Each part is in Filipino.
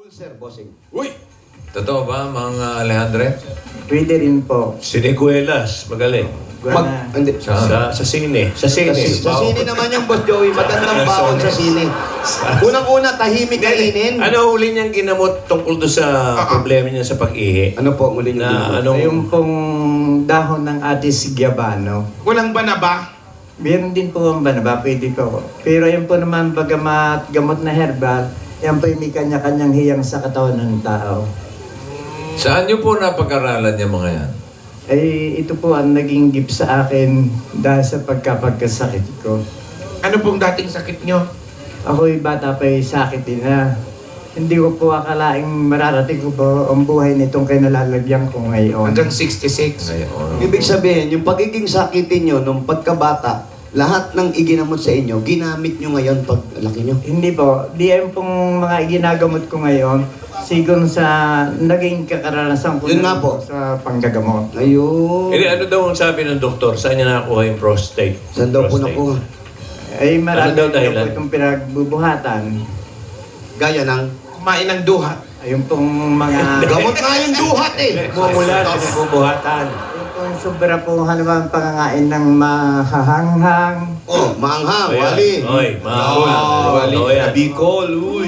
Ulcer, bossing. Uy! Totoo ba, mga Alejandre? Pwede rin po. Siniguelas, magaling. Hindi. Sa sine. Sa sine. Sa sine naman yung Boss Joey, magandang baon sa sine. Unang-una, tahimik kainin. Ano huli niyang ginamot tungkol doon sa problema niya sa pag-ihi? Ano po, muli nyo Na ginamot? Yung anong... pong dahon ng Addis Giabano. Walang banaba? Meron din po ang banaba, pwede po. Pero yan po naman, bagamat gamot na herbal, yan po yung may kanya-kanyang hiyang sa katawan ng tao. Saan niyo po napag-aralan yung mga yan? Ay, ito po ang naging gift sa akin dahil sa pagkasakit ko. Ano pong dating sakit nyo? Ako'y bata pa'y sakit din na. Hindi ko po akalaing mararating ko po ang buhay nitong kinalalagyan ko ngayon. Hanggang 66. Ngayon. Ibig sabihin, yung pagiging sakitin nyo nung pagkabata, lahat ng iginamot sa inyo, ginamit nyo ngayon pag laki nyo. Hindi po. Di yan pong mga ginagamot ko ngayon. Siguro sa naging kakaranasan ko Yun nga na po. sa panggagamot. Ayun. Ano daw ang sabi ng doktor? Saan niya nakakuha yung prostate? Saan daw po Prostate. nakuha? Ay marami Ano daw na dahilan? po itong pinagbubuhatan. Gaya ng... Kumain ng duhat. Ayun pong mga... Gamot nga yung duhat eh. Mumulat, pinagbubuhatan. Ayun pong sobra po halimbawa pangangain ng mahahanghang. Oh, maanghang, Ayan. wali. Oy, mahal. Wali. Totoo yan. Bicol, uy!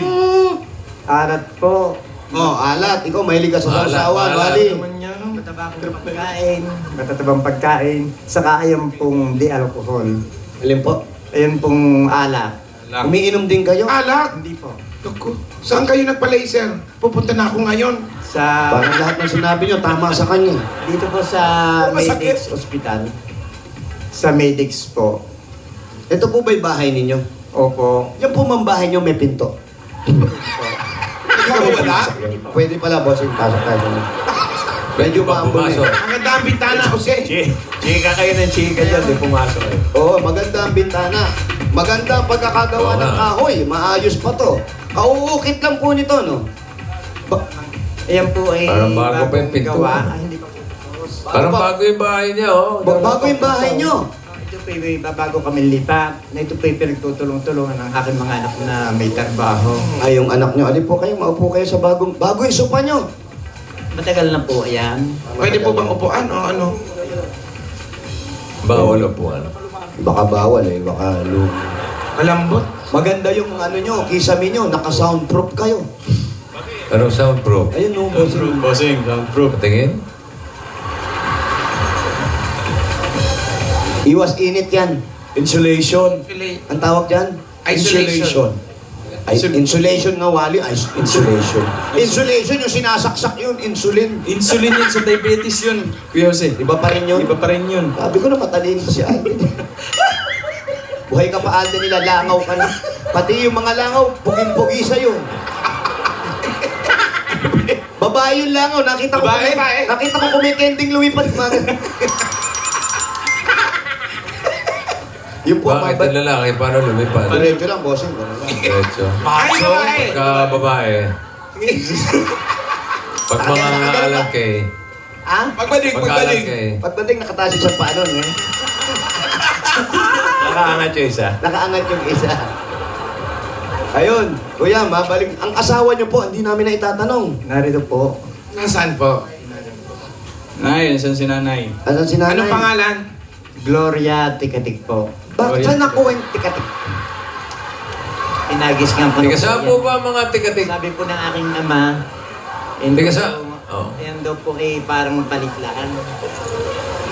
Arat po. Oh, alat. Ikaw, mahilig ka sa Alat, sausawan, alat. wali. Matatabang pagkain. Matatabang pagkain. Saka ayun pong di alcohol. Alin po? Ayun pong alak. Umiinom din kayo? Alak! Hindi po. Naku, saan kayo nagpa-laser? Pupunta na ako ngayon. Sa... Parang lahat ng sinabi nyo, tama sa kanya. Dito po sa Masakit. Medix Hospital. Sa Medix po. Ito po ba'y bahay ninyo? Opo. Yan po mang bahay nyo may pinto. Ikaw wala? Pwede pala, bossing. Pasok tayo. Medyo Pag maambon eh. pumasok. Ang ganda ang bintana, Jose. Chika kayo ng chika dyan, di pumasok eh. Oo, maganda ang bintana. Maganda ang pagkakagawa Oo ng nga. kahoy. Maayos pa to. Kauukit lang po nito, no? Ayan po ay Parang bago pa yung bagong pinto. gawa. Ay, hindi pa po. Parang bago yung bahay niya, oh. Bago yung bahay nyo. Ito po ay bago kami lipat. Na ito po ay pinagtutulong-tulungan ng aking mga anak na may trabaho. Ay, yung anak nyo. Ali po kayo, maupo kayo sa bago yung sopa nyo. Matagal na po, ayan. Pwede po bang upuan o ano? Bawal upuan. Baka bawal eh, baka Malambot. Maganda yung ano nyo, kisame nyo, naka-soundproof kayo. Anong soundproof? Ayun no, bossing. Bossing, soundproof. Patingin? Iwas init yan. Insulation. Ang tawag dyan? Isolation. Ay, insulation nga, wali. Ay, insulation. Insulation yung sinasaksak yun, insulin. Insulin yun sa diabetes yun. Kuya Jose. Iba pa rin yun. Iba pa rin yun. Sabi ko na matalino si Alden. Buhay ka pa, Alden, nila, langaw ka na. Pati yung mga langaw, puging-pugi sa'yo. Babae yung langaw, nakita ko, Babae? nakita ko kumikending lumipad. Yung po, Bakit ang lalaki? Paano lumipad? Diretso lang, bossing. Diretso. Ay, babae! Pagka babae. Pag mga alangkay. Ah? Pagbalik, Pagka alangkay. Pagdating nakatasi sa panon, eh. Nakaangat yung isa. Nakaangat yung isa. Ayun, kuya, mabalik. Ang asawa niyo po, hindi namin na itatanong. Narito po. Nasaan po? Nay, nasan si nanay? Asan si nanay? Anong pangalan? Gloria Tikatik po. Bakit saan nakuha yung tikatik? Inagis nga po. Tiga saan po ba mga tikatik? Sabi po ng aking ama, Tiga sa... Oh. Ayan daw po ay parang paliklaan.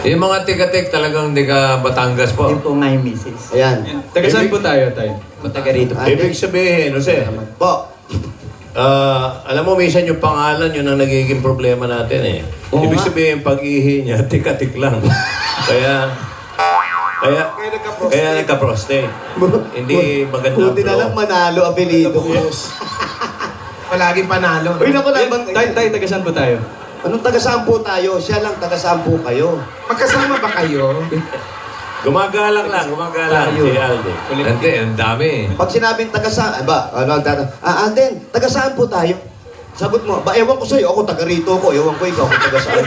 Yung mga tikatik talagang di ka Batangas po. Yun po nga yung misis. Ayan. Taga saan po tayo, tayo? Taga rito po. Ibig sabihin, Jose, Po. alam mo, minsan yung pangalan, yun ang nagiging problema natin eh. Oo Ibig nga. sabihin, pag-ihi niya, tik-tik lang. Kaya nagka-prostate. Hindi maganda Buti na lang manalo, apelido ko. Palaging panalo. Uy, naku lang. Tayo, taga saan po tayo? Anong taga-sampu tayo? Siya lang taga-sampu kayo. Magkasama ba kayo? Gumagalang lang, si Alden. Hindi, ang dami. Pag sinabing taga-saan, Alden, taga-saan po tayo? Sagot mo, ba ewan ko sa'yo, ako taga rito ko, ewan ko ikaw, ako taga-saan.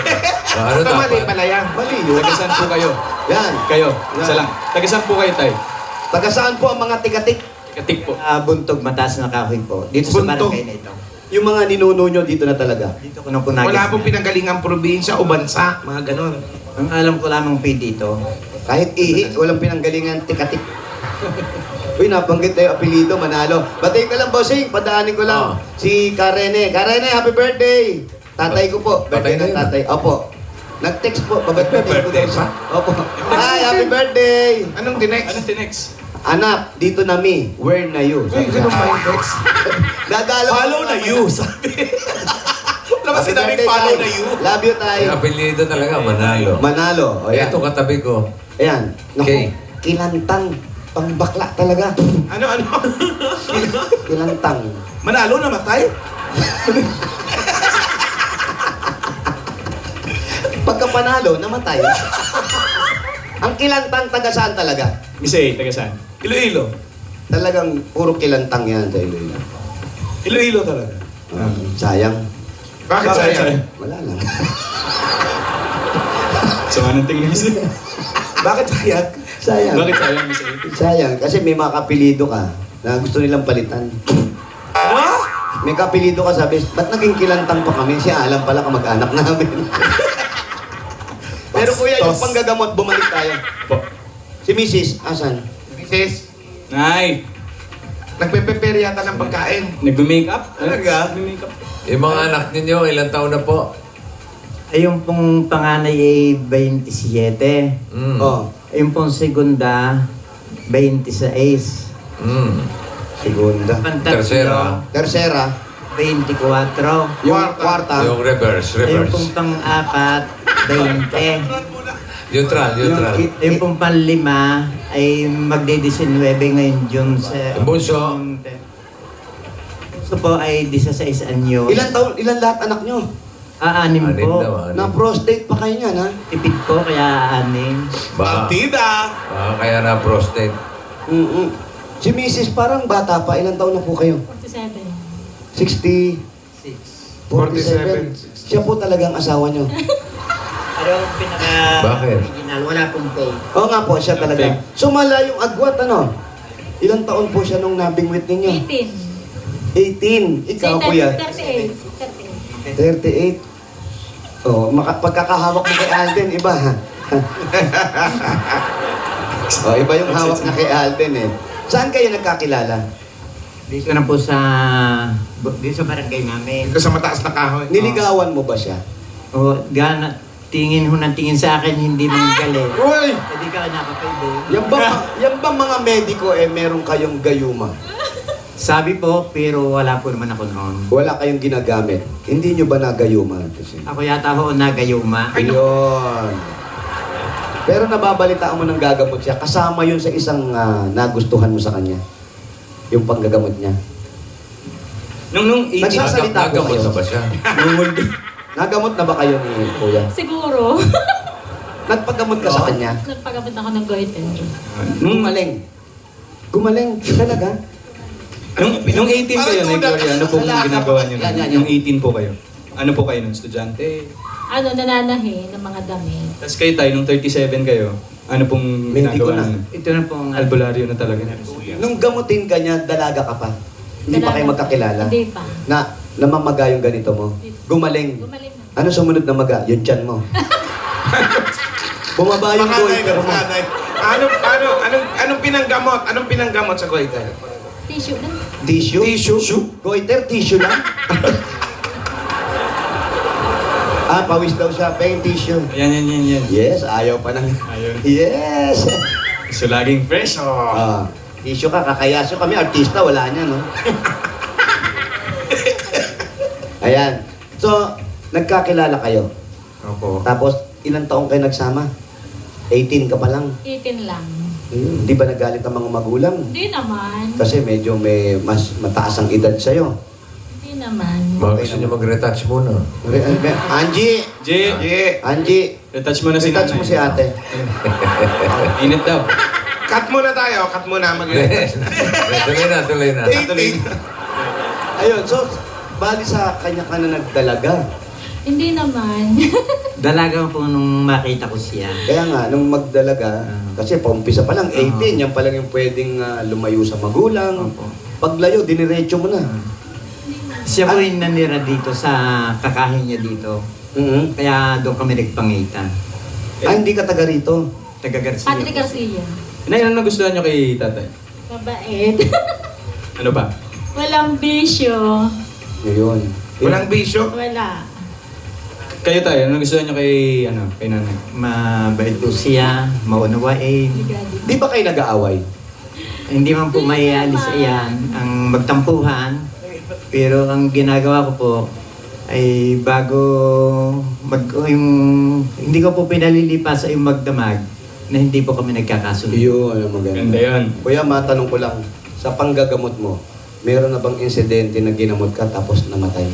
Ano Ito mali dapat? pala yan. Mali yun. Taga saan po kayo? Yan. Kayo, isa lang. Taga saan po kayo, tayo? Taga-saan po ang mga tikatik? Tikatik po. Buntog, mataas na kahoy po. Dito sa Buntog. barangay na ito. Yung mga ninuno nyo dito na talaga. Dito ko na po naging. Wala pong pinanggalingang probinsya o bansa, mga ganon. Ang alam ko lamang po dito, Kahit ihi, walang pinanggalingan, tikatik. Uy, nabanggit tayo apelido, Manalo. Batay ka lang, bossing. Padaanin ko lang. Si Karene. Karene, happy birthday! Tatay ko po. Birthday ng tatay. Opo. Nag-text po. Birthday ko Birthday din. pa? Opo. Hi, happy birthday! Anong tinex? Anong tinex? Anak, dito na mi. Where na you? Uy, ganun ba yung text? Dadalo. Follow na you, sabi. Wala ba Happy sinabing birthday, follow Tay. na you? Love you, tay. Yung apelido talaga, Manalo. Manalo. O, yan. Ito katabi ko. Ayan. Naku, Okay. kilantang. Pangbakla talaga. Ano? Kilantang. Manalo, namatay? Pagka panalo, namatay. Ang kilantang taga saan talaga? Miss A, taga saan? Iloilo. Talagang puro kilantang yan sa Iloilo. Iloilo talaga. Sayang. Bakit sayang? Wala lang. Sama ng tingin ni Miss A. Bakit sayang? Sayang. Bakit sayang, Miss A? Sayang. Kasi may mga kapilido ka na gusto nilang palitan. Ano? May kapilido ka, sabi, ba't naging kilantang pa kami? Siya alam pala kamag-anak namin. Pero kuya, yung Tos. panggagamot, bumalik tayo. Si Mrs. Asan? Mrs. Nay, Nagpe-prepare yata ng pagkain. nagbe-makeup? Talaga? Nagbe-makeup. Yung mga anak ninyo, ilang taon na po? ay yung pong panganay ay 27. Mm. Oh, Yung pong segunda, 26. Mm. segunda. Tercera. Tercera, 24. yung Kwarta. kwarta. Yung reverse, Yung reverse. pong pang-apat, 20. Neutral, neutral. Yung pong panlima ay magde-19 ngayon June sa... Yung bunso? Bunso po ay 16 anyo. Ilan lahat anak nyo? Anim Anim po. daw, anim. Na-prostate pa kayo niyan, ha? Tipid po, kaya anim. Ba, Partida. kaya na prostate. Mm-mm. Si Mrs. parang bata pa. Ilan taon na po kayo? 47. 60? 47. Siya po talagang asawa nyo. Pero ang pinaka... Bakit? Original, wala pong pay. Oo nga po, siya talaga. Sumala yung agwat, ano? Ilang taon po siya nung nabingwit ninyo? 18. 18. Ikaw, kuya? 38. 38. Oh, pagkakahawak mo kay Alden, iba ha? Oh, iba yung hawak na kay Alden eh. Saan kayo nagkakilala? Dito na po sa... Dito sa barangay namin. Ito sa mataas na kahoy. Niligawan mo ba siya? O, gana, tingin ho ng tingin sa akin, hindi mong galing. Uy! Hindi ka nakapaibo. Yan ba mga mediko eh meron kayong gayuma? Sabi po, pero wala po naman ako noon. Wala kayong ginagamit. Hindi nyo ba nagayuma? Kasi, Ako yata ho nagayuma. Ayun. Pero nababalitaan mo ng gagamot siya. Kasama yun sa isang nagustuhan mo sa kanya. Yung panggagamot niya. Nung 18, Nagsasalita po Nagamot kayo. na ba siya? Nagamot na ba kayo ni Kuya? Siguro. Nagpagamot ka sa kanya? Nagpagamot ako ng goiter. Gumaling. Gumaling. Talaga? nung 18 kayo, Nay Gloria, ano pong Wala, ginagawa niyo? yan, yan, yan. Nung 18 po kayo. Ano po kayo nung estudyante? Ano, nananahi ng mga damit. Tapos kayo tayo, nung 37 kayo, ano pong Medico ginagawa na. niyo? Ito na po ang... Albularyo na talaga. Nung gamutin ka niya, dalaga ka pa. Hindi pa kayo Dalaga. magkakilala. Hindi pa. Namamaga yung ganito mo. Gumaling. Gumaling na. Ano sumunod na maga? Yung tiyan mo. Bumaba yung Panganay goiter na mo. panganay. Anong pinanggamot? Anong pinanggamot sa goiter? Tissue na. Tissue? Tissue? Goiter, tissue lang? Pawis daw siya. Paying tissue. Yan. Yes, ayaw pa nang... Ayun. Yes! So, laging fresh. Oh. Tissue ka, kakayasyo kami, artista, wala niya, no? Ayan. So, nagkakilala kayo. Opo. Tapos, ilang taong kayo nagsama? 18 ka pa lang. 18 lang. Hindi ba nagalit ang mga magulang? Hindi naman. Kasi medyo may mas mataas ang edad sa'yo. Hindi naman. Mga gusto niyo mag-retouch muna. Angie! J, Angie! retouch mo na si Retouch nanay. mo si ate. Init daw. Cut muna tayo. Cut muna. Tuloy na. Ayun, so, bali sa kanya ka na nagdalaga. Hindi naman. Dalaga po nung makita ko siya. Kaya nga, nung magdalaga, kasi paumpisa pa lang, 18, yan pa lang yung pwedeng lumayo sa magulang. Opo. Paglayo, diniretso mo na. Hindi naman. Siya po yung nanira dito sa kakahin niya dito. Mhm. Kaya doon kami nagpangita. Ah, hindi ka taga rito. Taga Garcia. Patrick Garcia. Nay, ano nagustuhan nyo kay tatay? Mabait. Ano pa? Walang bisyo. Ngayon. Walang bisyo. Wala. Kayo tayo, ano nagustuhan nyo kay, kay nanay? Mabait po siya, maunawain. Di ba kayo nag-aaway? Hindi man po may alis ayan ang magtampuhan. Pero ang ginagawa ko po ay bago hindi ko po pinalilipas sa yung magdamag na hindi po kami nagkakasunod. Yun, ang Ganda maganda. yun. Kuya, matanong ko lang, sa panggagamot mo, meron na bang insidente na ginamot ka tapos namatay?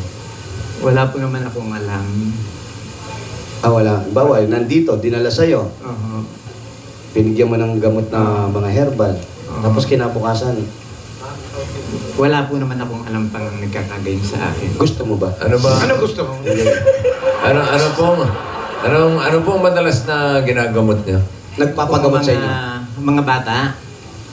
Wala po naman akong alam. Ah, wala. Bawal, nandito, dinala sa'yo. Oo. Binigyan mo ng gamot na mga herbal. Tapos kinabukasan, Wala po naman akong alam pang nagkakagayon sa akin. gusto mo ba? Ano ba? Ano gusto mo? Ano pong madalas na ginagamot niya? Nagpapagamot sa inyo? Mga bata.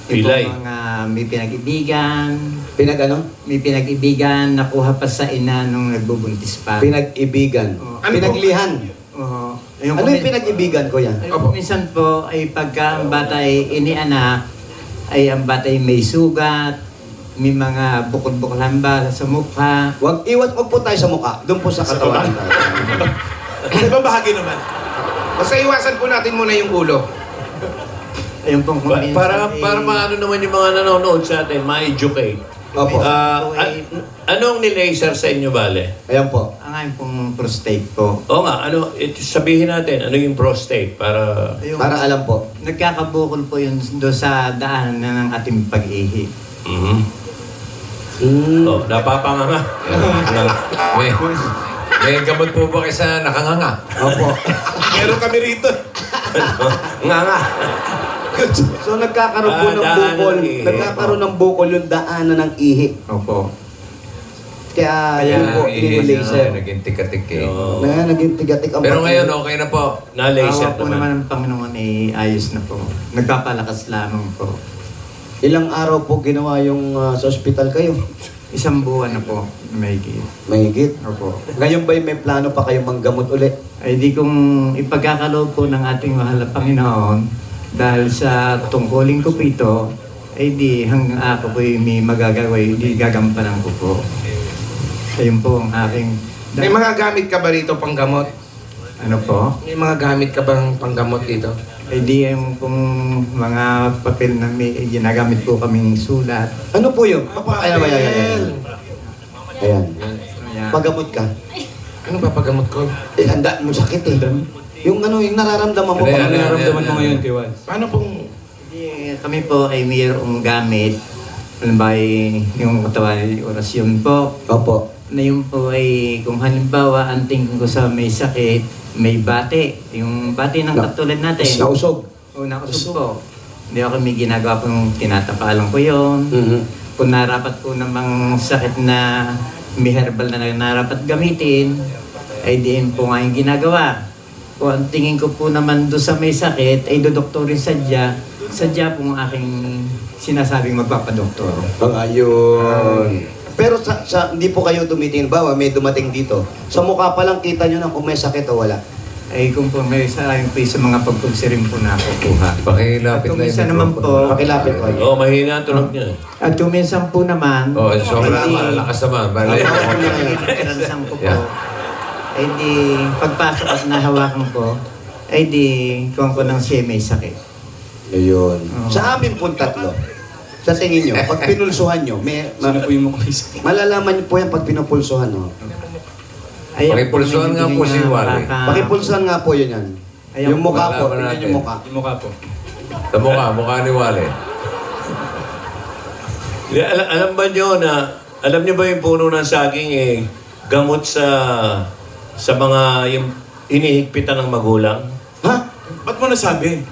Yung Pilay. po mga may pinag-ibigan. Pinag-ano? May pinag-ibigan nakuha pa sa ina nung nagbubuntis pa. Pinag-ibigan. Oo. Pinaglihan. Oo. Ano yung pinag-ibigan ko yan? Opo. Minsan po ay pagka ang bata ay inianak, ay ang bata ay may sugat, may mga bukol-bukolan ba sa mukha. Wag po tayo sa mukha. Doon po sa katawan. Sa ibang bahagi naman. Basta iwasan po natin muna yung ulo. Ayun pong kung minsan Para ay- maano naman yung mga nanonood sa atin, ma-educate. Opo. Anong nilaser sa inyo, Bale? Ayan po. Ang aking pong prostate po. Oo nga, sabihin natin, ano yung prostate para... Ayun, Para alam po. nagkakabukol po yun doon sa daanan ng ating pag-ihi. Mhm. Oh, napapanganga. May, may gamot po ba kayo sa nakanganga? Opo. Meron kami rito. Nga nga. So nagkakaroon po ng Daanan bukol. ng ihi. Nagkakaroon ng bukol yung daanan ng ihi. Opo. Kaya Kaya, yun po, laser. Naging tikatik eh. Oo. Na naging tigatik ang Pero pag- ngayon, okay na po. Na-laser Awa po naman naman. ng Panginoon ay ayos na po. Nagpapalakas lamang po. Ilang araw po ginawa yung sa ospital kayo? 1 buwan na po. May Mahigit. Opo. Ngayon ba may plano pa kayong manggamot ulit? Ay di kong ipagkakaloob po ng ating mahal na Panginoon dahil sa tungkulin ko po ito, ay di hanggang ako po may magagawa, di gagampanan ko po. Ayun po ang aking... May mga gamit ka ba rito panggamot? Ano po? May mga gamit ka bang panggamot dito? Ay di yung pong mga papel na may ginagamit po kaming sulat. Ano po yun? Ayan, ayan. Ayan. Ayan. Pagamot ka. Ano ba paggamot ko? Eh, handa mo sakit eh. Yung nararamdaman mo Ano pa. yan, ano yan? Nararamdaman mo ngayon, Kiwan? Paano pong... Di, kami po ay mayroong gamit. Halimbawa yung katawan, orasyon po. Opo. Na yun po ay kung halimbawa ang tingin ko sa may sakit, may bate. Yung bate ng katulad natin. Nausog. O nakusog po. Hindi ako may ginagawa pong tinatapalan ko yun. Mhm. Kung narapat po namang sakit na may herbal na narapat gamitin, ay diin po nga yung ginagawa. Kung ang tingin ko po naman doon sa may sakit, ay dodoktorin sadya po ang aking sinasabing magpapadoktor. Ang ayun. Pero hindi po kayo tumitingin. Bawa, may dumating dito. Sa mukha pa lang kita nyo na kung may sakit o wala. Ay kung po may sa akin po sa mga pagpagsirim po na kukuha. Pakilapit At kung na minsan yung naman microphone. po, Pakilapit ko. Oo, mahina ang tunog niya. at kung minsan po naman, Oh, sobrang ay di- malalakas naman. Bale, Karanasan ko po. Yeah. Ay di, pagpasok at nahawakan ko, ay di, kuwan ko ng siya may sakit. Ayun. Oo. Sa amin pong tatlo, sa tingin nyo, pag pinulsuhan nyo, Sino po yung mukha? malalaman nyo po yan pag pinupulsuhan. No? Ay, Pakipulsuhan nga po si Wally. Pakipulsuhan nga po yun yan. Ayan Yung po, mukha po, malaman tingnan natin. yung mukha. Yung mukha po. sa mukha ni Wally. Alam ba nyo na, alam nyo ba yung puno ng saging gamot sa mga yung hinihigpitan ng magulang? Ha? Ba't mo nasabi?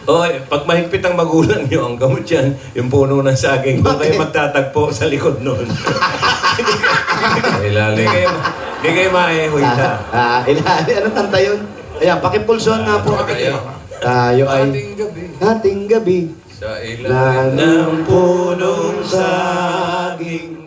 O, pag mahigpit ang magulang nyo, ang gamot yan, yung puno ng saging, kung kayo Bakit? magtatagpo sa likod nun. Ilalim. Hindi kayo maehuita. Anong kanta yun? Ayan, pakipulsuhan nga po. Ayan. Tayo ay Ating gabi. ating gabi Sa ilalim. ng punong saging